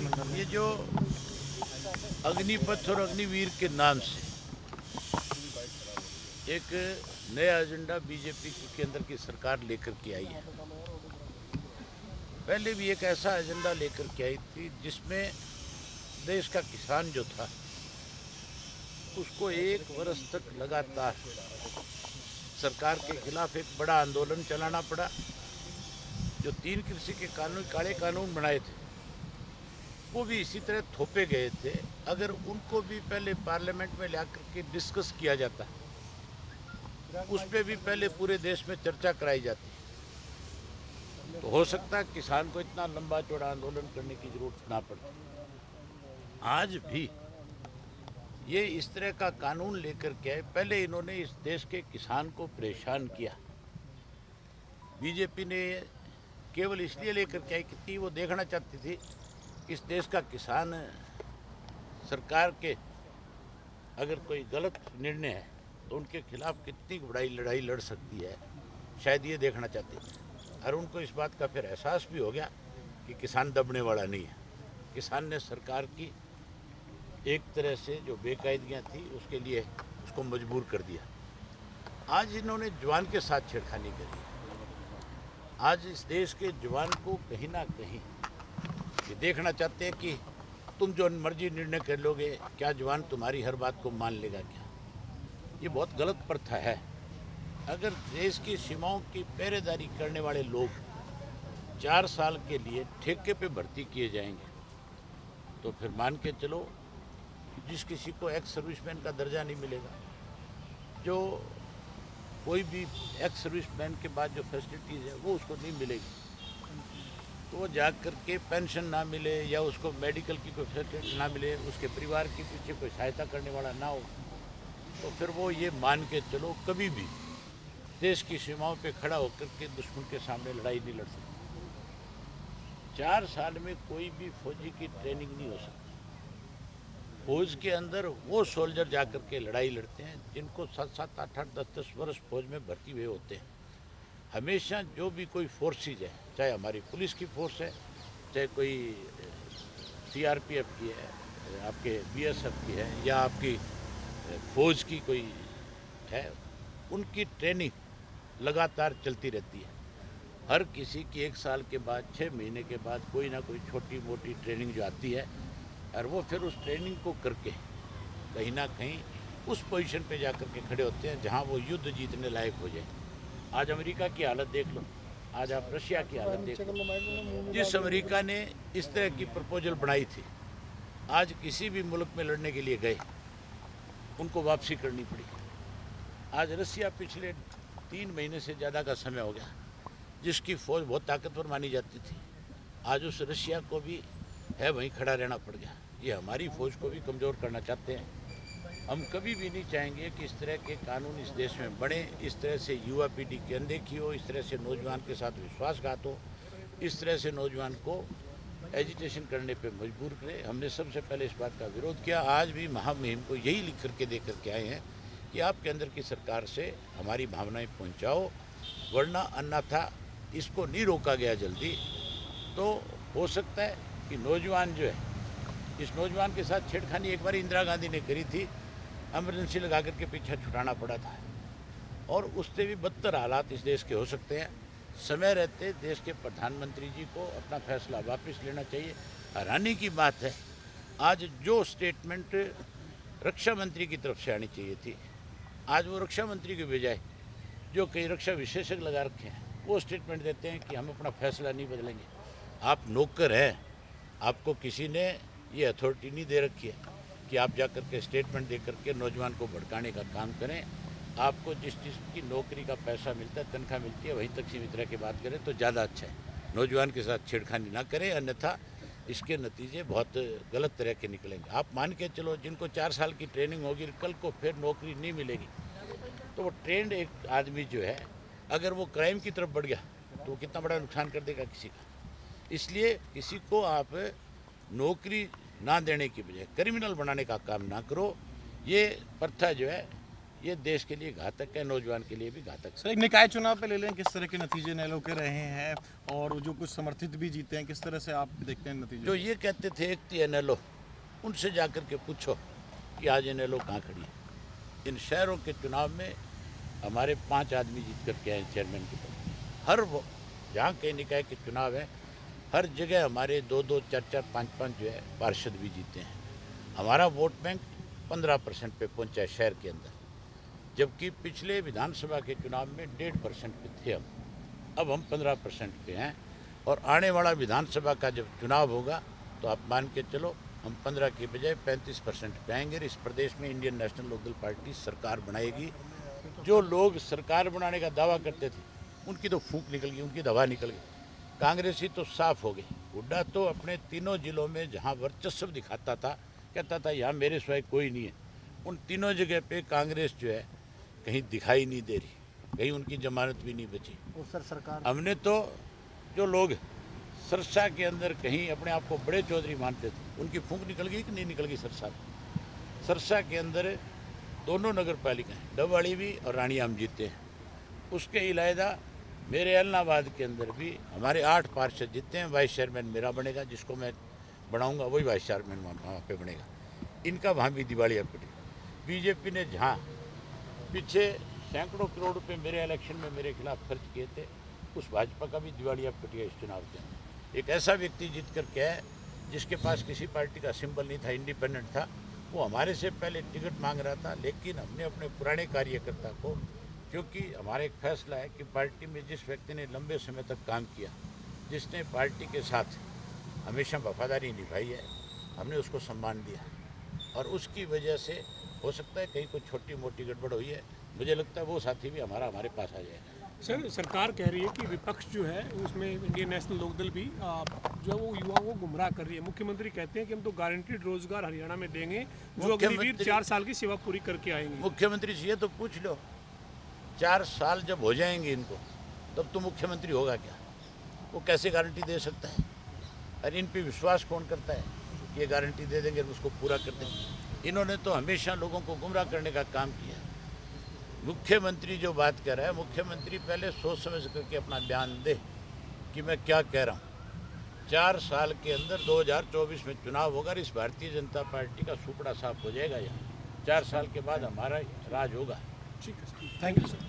ये जो अग्निपथ और अग्निवीर के नाम से एक नया एजेंडा बीजेपी की केंद्र की सरकार लेकर के आई है। पहले भी एक ऐसा एजेंडा लेकर के आई थी जिसमें देश का किसान जो था उसको 1 वर्ष तक लगातार सरकार के खिलाफ एक बड़ा आंदोलन चलाना पड़ा। जो 3 कृषि के काले कानून बनाए थे वो भी इसी तरह थोपे गए थे। अगर उनको भी पहले पार्लियामेंट में लाकर के डिस्कस किया जाता, उस पर भी पहले पूरे देश में चर्चा कराई जाती, तो हो सकता है किसान को इतना लंबा चौड़ा आंदोलन करने की जरूरत ना पड़ती। आज भी ये इस तरह का कानून लेकर के आए। पहले इन्होंने इस देश के किसान को परेशान किया। बीजेपी ने केवल इसलिए लेकर के आई कि वो देखना चाहती थी इस देश का किसान सरकार के अगर कोई गलत निर्णय है तो उनके खिलाफ कितनी बड़ी लड़ाई लड़ सकती है, शायद ये देखना चाहती थी। और उनको इस बात का फिर एहसास भी हो गया कि किसान दबने वाला नहीं है। किसान ने सरकार की एक तरह से जो बेकायदगियाँ थी उसके लिए उसको मजबूर कर दिया। आज इन्होंने जवान के साथ छेड़खानी करी। आज इस देश के जवान को कहीं ना कहीं ये देखना चाहते हैं कि तुम जो मर्जी निर्णय कर लोगे, क्या जवान तुम्हारी हर बात को मान लेगा क्या? ये बहुत गलत प्रथा है। अगर देश की सीमाओं की पहरेदारी करने वाले लोग 4 साल के लिए ठेके पे भर्ती किए जाएंगे तो फिर मान के चलो जिस किसी को एक्स सर्विसमैन का दर्जा नहीं मिलेगा, जो कोई भी एक्स सर्विसमैन के बाद जो फैसिलिटीज़ है वो उसको नहीं मिलेगी, तो वो जा कर के पेंशन ना मिले या उसको मेडिकल की कोई फैसिलिटी ना मिले, उसके परिवार के पीछे कोई सहायता करने वाला ना हो, तो फिर वो ये मान के चलो कभी भी देश की सीमाओं पे खड़ा होकर के दुश्मन के सामने लड़ाई नहीं लड़ सकता। 4 साल में कोई भी फौजी की ट्रेनिंग नहीं हो सकती। फौज के अंदर वो सोल्जर जा कर के लड़ाई लड़ते हैं जिनको 7-7, 8-8, 10-10 वर्ष फौज में भर्ती हुए होते हैं। हमेशा जो भी कोई फोर्सेज है, चाहे हमारी पुलिस की फोर्स है, चाहे कोई सीआरपीएफ की है, आपके बीएसएफ की है या आपकी फौज की कोई है, उनकी ट्रेनिंग लगातार चलती रहती है। हर किसी की 1 साल के बाद 6 महीने के बाद कोई ना कोई छोटी मोटी ट्रेनिंग जो आती है और वो फिर उस ट्रेनिंग को करके कहीं ना कहीं उस पोजीशन पे जा कर के खड़े होते हैं जहां वो युद्ध जीतने लायक हो जाए। आज अमेरिका की हालत देख लो, आज आप रशिया की हालत देख लो। जिस अमेरिका ने इस तरह की प्रपोजल बनाई थी, आज किसी भी मुल्क में लड़ने के लिए गए उनको वापसी करनी पड़ी। आज रसिया पिछले 3 महीने से ज़्यादा का समय हो गया जिसकी फ़ौज बहुत ताकतवर मानी जाती थी, आज उस रशिया को भी है वहीं खड़ा रहना पड़ गया। ये हमारी फ़ौज को भी कमज़ोर करना चाहते हैं। हम कभी भी नहीं चाहेंगे कि इस तरह के कानून इस देश में बने, इस तरह से युवा पीढ़ी की अनदेखी हो, इस तरह से नौजवान के साथ विश्वासघात हो, इस तरह से नौजवान को एजिटेशन करने पे मजबूर करें। हमने सबसे पहले इस बात का विरोध किया। आज भी महामहिम को यही लिख करके दे करके आए हैं कि आप केंद्र की सरकार से हमारी भावनाएं पहुंचाओ, वरना अन्यथा इसको नहीं रोका गया जल्दी तो हो सकता है कि नौजवान जो है, इस नौजवान के साथ छेड़खानी एक बार इंदिरा गांधी ने करी थी, एमरजेंसी लगा करके पीछे छुटाना पड़ा था, और उससे भी बदतर हालात इस देश के हो सकते हैं। समय रहते देश के प्रधानमंत्री जी को अपना फैसला वापस लेना चाहिए। हैरानी की बात है, आज जो स्टेटमेंट रक्षा मंत्री की तरफ से आनी चाहिए थी, आज वो रक्षा मंत्री के बजाय जो कई रक्षा विशेषज्ञ लगा रखे हैं वो स्टेटमेंट देते हैं कि हम अपना फैसला नहीं बदलेंगे। आप नौकर हैं, आपको किसी ने ये अथॉरिटी नहीं दे रखी है कि आप जा कर के स्टेटमेंट दे करके नौजवान को भड़काने का काम करें। आपको जिस चीज़ की नौकरी का पैसा मिलता है, तनख्वाह मिलती है, वहीं तक सीमित रह के बात करें तो ज़्यादा अच्छा है। नौजवान के साथ छेड़खानी ना करें, अन्यथा इसके नतीजे बहुत गलत तरह के निकलेंगे। आप मान के चलो जिनको 4 साल की ट्रेनिंग होगी, कल को फिर नौकरी नहीं मिलेगी, तो वो ट्रेंड एक आदमी जो है अगर वो क्राइम की तरफ बढ़ गया तो वो कितना बड़ा नुकसान कर देगा किसी का। इसलिए किसी को आप नौकरी ना देने की बजाय क्रिमिनल बनाने का काम ना करो। ये प्रथा जो है ये देश के लिए घातक है, नौजवान के लिए भी घातक है। सर, एक निकाय चुनाव पे ले लें, किस तरह के नतीजे इनेलो के रहे हैं और जो कुछ समर्थित भी जीते हैं, किस तरह से आप देखते हैं नतीजे? जो ये कहते थे एक थी एनएलओ, उनसे जाकर के पूछो कि आज एनएलओ कहाँ खड़ी है। इन शहरों के चुनाव में हमारे 5 आदमी जीत करके आए चेयरमैन के पद। हर वो जहाँ कई निकाय के चुनाव है, हर जगह हमारे 2-2, 4-4, 5-5 जो है पार्षद भी जीते हैं। हमारा वोट बैंक 15% पे पहुंचा है शहर के अंदर, जबकि पिछले विधानसभा के चुनाव में 1.5% पे थे हम। अब हम 15% पे हैं और आने वाला विधानसभा का जब चुनाव होगा तो आप मान के चलो हम 15 की बजाय 35% पे आएंगे। इस प्रदेश में इंडियन नेशनल लोकदल पार्टी सरकार बनाएगी। जो लोग सरकार बनाने का दावा करते थे उनकी तो फूंक निकल गई, उनकी दवा निकल गई। कांग्रेसी तो साफ हो गई। हुड्डा तो अपने तीनों जिलों में जहां वर्चस्व दिखाता था, कहता था यहाँ मेरे सिवाय कोई नहीं है। उन तीनों जगह पे कांग्रेस जो है कहीं दिखाई नहीं दे रही, कहीं उनकी जमानत भी नहीं बची। और सर सरकार हमने तो जो लोग सरसा के अंदर कहीं अपने आप को बड़े चौधरी मानते थे, उनकी फूंक निकल गई कि नहीं निकल गई। सरसा के अंदर दोनों नगर पालिकाएँ, डबवाड़ी भी और रानी हम जीते हैं। उसके अलावा मेरे एलनाबाद के अंदर भी हमारे 8 पार्षद जीते हैं। वाइस चेयरमैन मेरा बनेगा, जिसको मैं बनाऊंगा वही वाइस चेयरमैन वहाँ पे बनेगा। इनका वहाँ भी दिवालिया पिटी। बीजेपी ने जहाँ पीछे सैकड़ों करोड़ रुपए मेरे इलेक्शन में मेरे खिलाफ खर्च किए थे, उस भाजपा का भी दिवालिया पिटिया इस चुनाव के अंदर। एक ऐसा व्यक्ति जीत करके है जिसके पास किसी पार्टी का सिंबल नहीं था, इंडिपेंडेंट था, वो हमारे से पहले टिकट मांग रहा था, लेकिन हमने अपने पुराने कार्यकर्ता को, क्योंकि हमारा एक फैसला है कि पार्टी में जिस व्यक्ति ने लंबे समय तक काम किया, जिसने पार्टी के साथ हमेशा वफादारी निभाई है, हमने उसको सम्मान दिया। और उसकी वजह से हो सकता है कहीं कोई छोटी मोटी गड़बड़ हुई है, मुझे लगता है वो साथी भी हमारे पास आ जाएगा। सर, सरकार कह रही है कि विपक्ष जो है उसमें इंडियन नेशनल लोकदल भी जो है वो युवाओं को गुमराह कर रही है। मुख्यमंत्री कहते हैं कि हम तो गारंटीड रोजगार हरियाणा में देंगे, जो अग्निवीर 4 साल की सेवा पूरी करके आएंगे। मुख्यमंत्री से ये तो पूछ लो, 4 साल जब हो जाएंगे इनको, तब तो मुख्यमंत्री होगा क्या? वो कैसे गारंटी दे सकता है? और इन पे विश्वास कौन करता है कि ये गारंटी दे देंगे और उसको पूरा कर देंगे? इन्होंने तो हमेशा लोगों को गुमराह करने का काम किया। मुख्यमंत्री जो बात कर रहा है, मुख्यमंत्री पहले सोच समझ करके अपना बयान दे कि मैं क्या कह रहा हूँ। 4 साल के अंदर 2024 में चुनाव होगा और इस भारतीय जनता पार्टी का सुपड़ा साफ हो जाएगा। यहाँ 4 साल के बाद हमारा राज होगा। ठीक है, थैंक यू सर।